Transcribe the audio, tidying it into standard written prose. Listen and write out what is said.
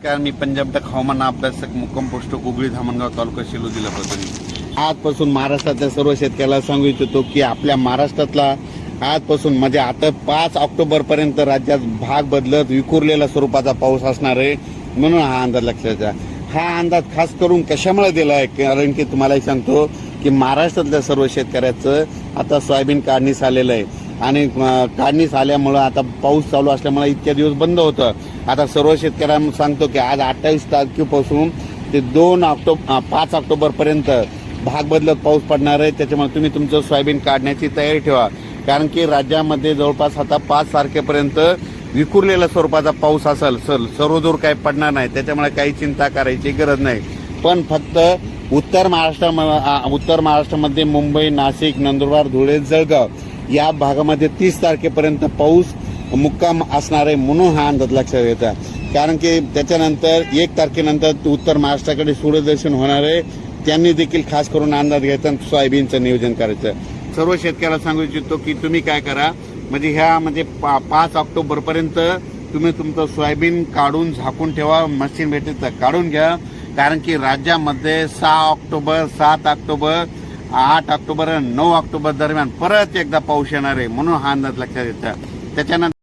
नमस्कार, मी पंजाब तक हवामान अभ्यासक मुक्काम पोस्ट गुगळी धामणगाव तालुका सेलू जिल्हा परभणी। आजपासून महाराष्ट्रातल्या सर्व शेतकऱ्याला सांगू इच्छितो की आपल्या महाराष्ट्रातला आजपासून म्हणजे आता 5 ऑक्टोबर पर्यंत राज्यात भाग बदलत विखुरलेल्या स्वरूपाचा पाऊस असणार आहे, म्हणून हा अंदाज लक्षात घ्या। हा अंदाज खास करून कशामुळे दिला आहे, कारण की तुम्हाला सांगतो की महाराष्ट्रातल्या सर्व शेतकऱ्याचं आता सोयाबीन काढणीस आलेलं आहे आणि काढणीस आल्यामुळं आता पाऊस चालू असल्यामुळे इतक्या दिवस बंद होतं। आता सर्व शेतकऱ्यांना सांगतो की आज 28 तारखेपासून ते 5 ऑक्टोबर पर्यंत भाग बदलत पाऊस पडणार आहे। त्याच्यामुळे तुम्ही तुमचं सोयाबीन काढण्याची तयारी ठेवा, कारण की राज्यामध्ये जवळपास आता 5 तारखेपर्यंत विखुरलेल्या स्वरूपाचा पाऊस असेल, सर्वदूर काही पडणार नाही, त्याच्यामुळे काही चिंता करायची गरज नाही। पण फक्त उत्तर महाराष्ट्रामध्ये मुंबई, नाशिक, नंदुरबार, धुळे, जळगाव या भागामध्ये 30 तारखेपर्यंत पाऊस मुक्काम असणार आहे, म्हणून हा अंदाज लक्षात घ्यायचा। कारण की त्याच्यानंतर 1 तारखेनंतर उत्तर महाराष्ट्राकडे सूर्यदर्शन होणार आहे, त्यांनी देखील खास करून अंदाज घ्यायचा आणि सोयाबीनचं नियोजन करायचं। सर्व शेतकऱ्याला सांगू इच्छितो की तुम्ही काय करा, म्हणजे ह्या 5 ऑक्टोबर पर्यंत तुम्ही तुमचं सोयाबीन काढून झाकून ठेवा, मशीन भेटेल तर काढून घ्या। कारण की राज्यामध्ये 6 ऑक्टोबर, 7 ऑक्टोबर, 8 ऑक्टोबर आणि 9 ऑक्टोबर दरम्यान परत एकदा पाऊस येणार आहे, म्हणून हा अंदाज लक्षात घ्यायचा। त्याच्यानंतर